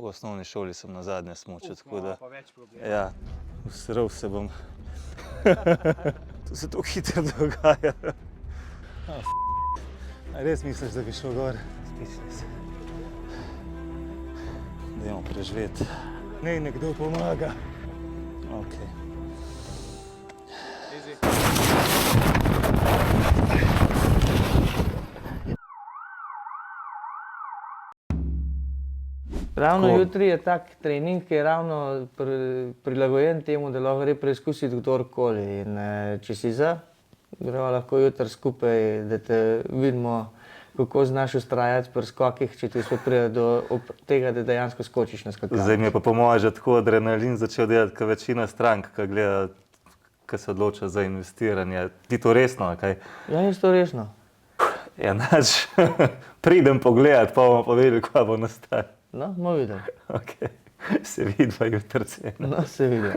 V osnovni šoli sem na zadnje smučal, tako da... Pa več problemov. Ja, usral se bom. To se tako hitro dogaja. A res misliš, da bi šel gor? Spisli se. Dajmo preživeti. Naj nekdo pomaga. Okej. Easy. Ravno Tako. jutri je tak trening, ki je ravno prilagojen temu, da lahko gre preizkusiti kdorkoli. In če si za, gremo lahko jutri skupaj, da te vidimo, kako znaš ustrajati pri skokih, če ti spet pride do tega, da dejansko skočiš na skakalnici. Zdaj mi je pa po moje že tako adrenalin začel delati, kot večina strank, ki gleda, ki se odloča za investiranje. Ti to resno, kaj? Ja, je to resno. Ja, nač, pridem pogledat, pa bomo pa vedeli, kaj bo nastalo. No, bomo videli. Okej, se vidva jutri cena. No, se vidi.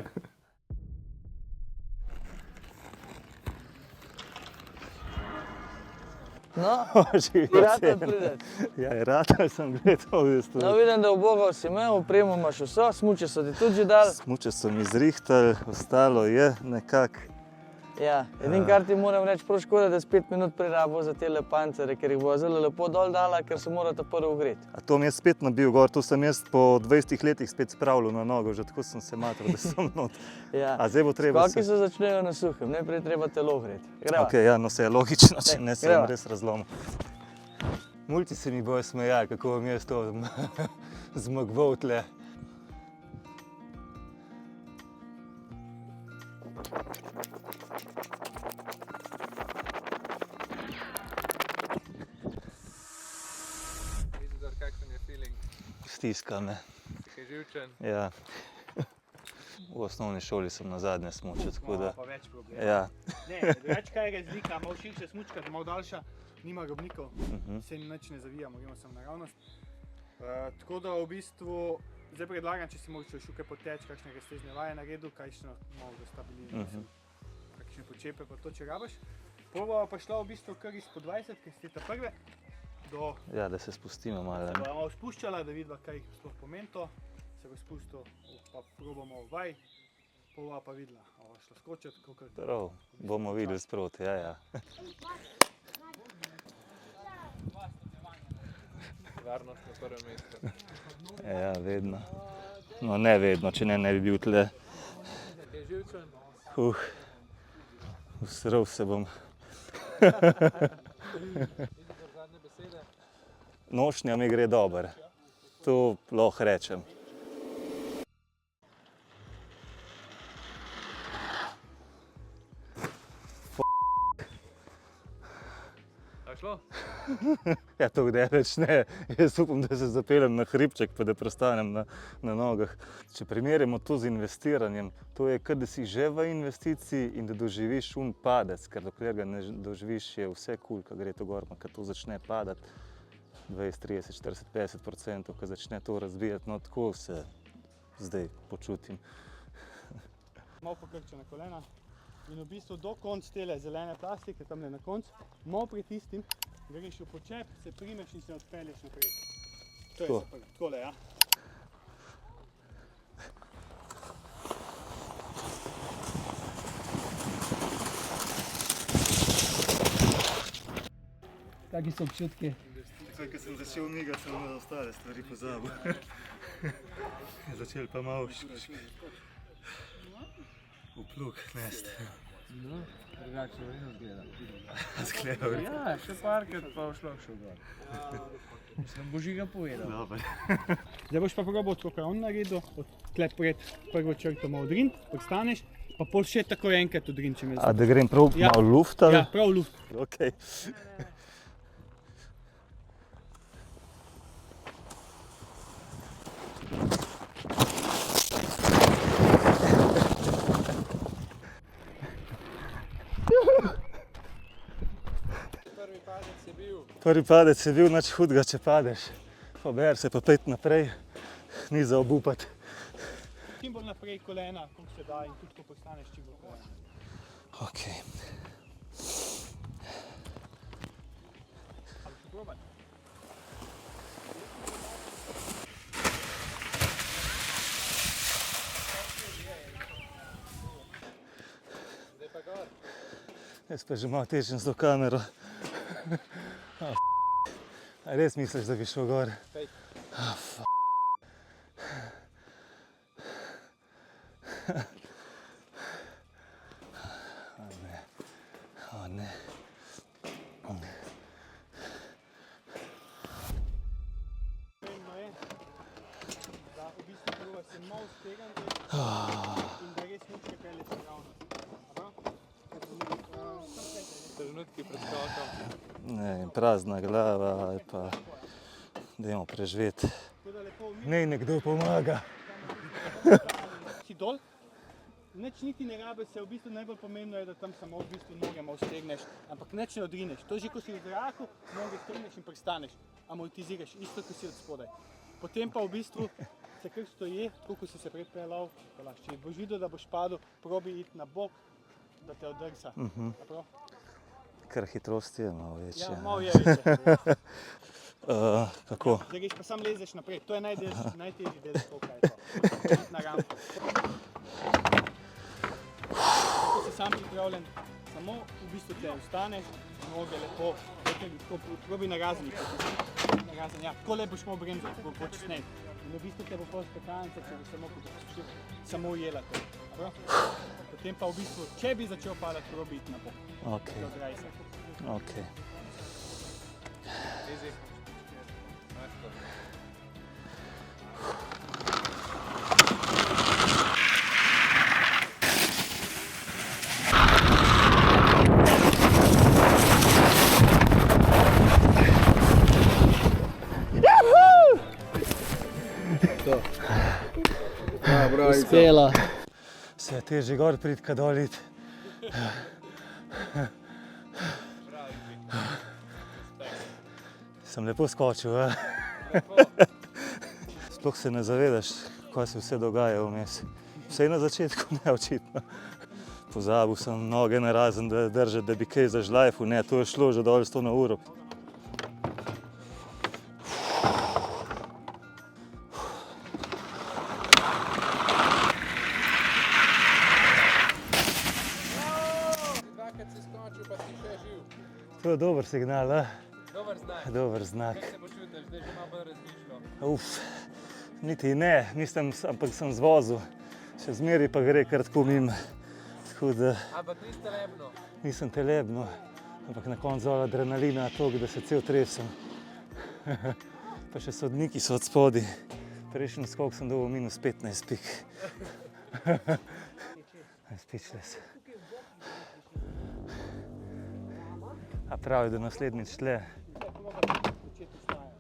No, Živijo rad cena. prideti. Ja, rad sem gledal v bistvu. No, vidim, da ubogal si imel, opremo imaš vso, smuče so ti tudi že dali. Smuče so mi zrihtali, ostalo je nekako. Ja, edino, kar ti moram reči, prav škoda, da si 5 minut prirabil za tele pancere, ker jih bo zelo lepo dol dala, ker se morata prvo ogreti. A to mi je spet nabil gor, tu sem jaz po 20 letih spet spravljal na nogo, že tako sem se matral, da sem not. Ja. A zdaj bo treba Skoki se začnejo na suhem, najprej treba telo ogreti. Greva. Okej, ja, no se je logično, če Daj, ne se greva. bom res razlomil. Mulci se mi bojo smejali, kako bom jaz to zmagval tle. Izidor, kakšen je feeling? Stiska me. Si živčen? Ja. V osnovni šoli sem na zadnje smučal, tako da... Pa več problemov. Ja. Ne, več kaj je razlika, malo širše smučka, malo daljša, nima robnikov, se nič ne zavijamo, gremo samo naravnost. Tako da v bistvu, zdaj predlagam, če si mogoče še kaj poteč, kakšne raztezne vaje naredil, kakšno malo zastabilizirati, kakšne počepe pa to, če rabiš. Prvo pa šla v bistvu kar izpod 20, ker ste ta prve, do... Ja, da se spustimo malo. Se bomo malo spuščala, da vidiva, kaj sploh pomeni to. Se bo spustil, pa probamo vaj, pova pa videla, a bo šla skočiti, kakor... Prav, bomo videli sproti, ja, ja. Varnost na prvem mestu. Ja, vedno. No, ne vedno, če ne bi bil tle. Je živčen? Usral se bom. Izidor, zadnje besede? Nošnja mi gre dobro, to lahko rečem. A šlo? Ja, to daleč ne. Jaz upam, da se zapeljem na hribček, pa da prestanem na nogah. Če primerjamo to z investiranjem, to je, kot da si že v investiciji in da doživiš padec, ker dokler ga ne doživiš, je vse kul, ko gre to gor, ko to začne padati 20, 30, 40, 50%, ko začne to razbijati, no tako se zdaj počutim. Malo pokrčena kolena in v bistvu do konc tele zelene plastike, tamle na konc, malo pritistim, greš v počep, se primeš in se odpelješ naprej. To je Tako. super, takole, ja. Taki so občutki. Ko sem začel migati, sem na ostale stvari pozabil. Začel pa malo v plug nesti. No, drugače vrino zgleda. Zgleda v redu. Ja, še parkrat pa v šlo šel gor. Sem Božiga povedal. Dobar. Zdaj boš pa probal tako, kar on naredil, tle pred prvo črto malo odriniti, pristaneš, pa pol še tako enkrat odriniti, če me A da grem prav Ja. malo lufta? Ja, prav luft. Okej. Prvi padec je bil nič hudega, če padeš. Pober se pa pet naprej, ni za obupati. Čim bolj naprej kolena, koliko se da in tudi ko postaneš čim bolj kolena. Okej. Ali še probati? Jaz pa že malo tečem s to kamero. A res misliš, da bi šel gor? O ne. Pomembno je, da v bistvu proba se malo stegniti in da res smučke peljete naravnost. Trenutki preskakam. Ne, prazna glava ali pa dajmo preživeti. Tako da lepo Naj nekdo pomaga. si dol, nič niti ne rabe se, v bistvu najbolj pomembno je, da tam samo v bistvu noge malo stegneš, ampak nič ne odrineš. To že, ko si v zraku, noge stegneš in pristaneš, amortiziraš, isto, ko si od spodaj. Potem pa v bistvu se kar stoji, tako ko si se prej peljal, če boš videl, da boš padel, probi iti na bok, da te oddrsa. A prav? Kar hitrost je malo večja. Ja, malo je večje. Kako? Zdaj greš pa sam lezeš naprej, to je najtežji del skoka, je to. Iti na rampo. Ko si sam pripravljen, samo v bistvu te vstaneš, noge lepo, probi na razen iti. Na razen, ja, tako le boš malo bremzal, bo počasnej. In v bistvu te bo pol skakalnica, če bo samo podopuščil, samo ujela te. Potem pa v bistvu, če bi začel padati, probi iti na bok. Ok, Dograj se. ok. Easy. Uspela. Se je težje gor priti, kad dol iti. Sem lepo skočil, a? Sploh se ne zavedaš, kaj se vse dogaja vmes. Vsej na začetku ne, očitno. Pozabil sem noge narazen, da držati, da bi kaj zažlajfil, ne, to je šlo že dol 100 na uro. Dvakrat si skočil, pa si še živ. To je dober signal, a? Dober znak. Dober znak. Kako se počutiš, zdaj že malo bolj razmišljal? Uf, niti ne, ampak sem zvozil. Še zmeraj pa gre kar tako mimo. Tako da Ampak niste lebno. nisem telebno, ampak na koncu adrenalina toliko, da se cel tresem. Pa še sodniki so od spodaj. Prejšnji skok sem dobil -15 pik. Speechless. A pravi, da naslednjič tle. Začeti vstajati.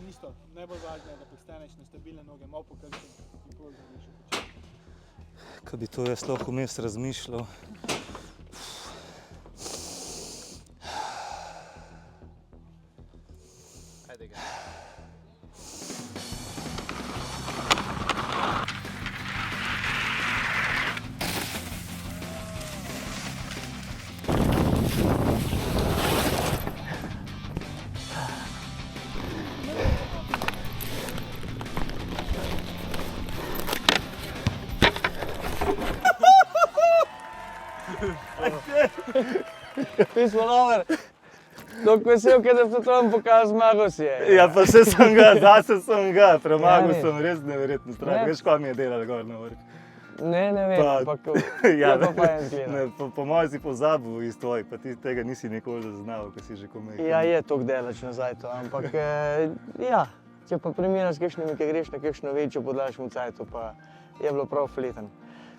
In isto, najbolj važno je, da pristaneš na stabilne noge, malo pokrčen in prav razmišljaš početi. Ko bi to jaz lahko vmes razmišljal. Ajde ga. Mi smo dober. Tako vesel, da bi to vam pokazal, zmagal si je. Ja, pa še sem ga, zase sem ga, premagal Ja, ne. sem res neverjetno strah. Ne. Veš, kaj mi je delal gor na vrh? Ne vem, Pa- ampak Ja, lepo pa je izgleda. Ne, po mojem si pozabil iz tvojih, pa ti tega nisi nikoli zaznal, ko si že komaj. Ja, je toliko delač nazaj to, ampak ja, če pa primerjaš s kakšnimi, ki greš na kakšno večjo podlažmo cajtu, pa je bilo prav fleten.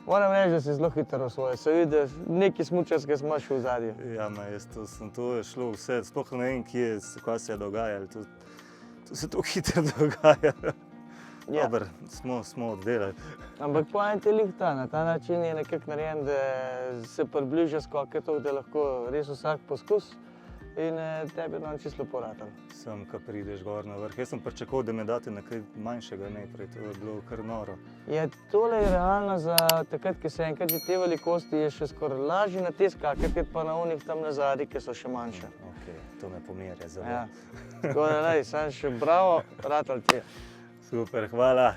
Moram reči, da si zelo hitro osvojil, se vidi, da neki smučarske smo še v zadju. Ja, ma, to je šlo vse, sploh ne vem, kaj se je dogajalo. To se tako hitro dogaja. Ja. Dober, smo oddelali. Ampak point je lih ta, na ta način je nekako narejen, da se približa skoke to, da lahko res vsak poskus in tebi je čisto lepo ratal. Sem, ko prideš gor na vrh. Jaz sem pričakoval, da me date na kaj manjšega najprej, to je bilo kar noro. Ja, tole je realno za takrat, ki se enkrat že te velikosti, je še skoraj lažje na te skakati, kot pa na onih tam na zadnji, ki so še manjše. Ok, to me pomirja zelo. Ja. Tako da, lej, sam še bravo, ratal ti je. Super, hvala.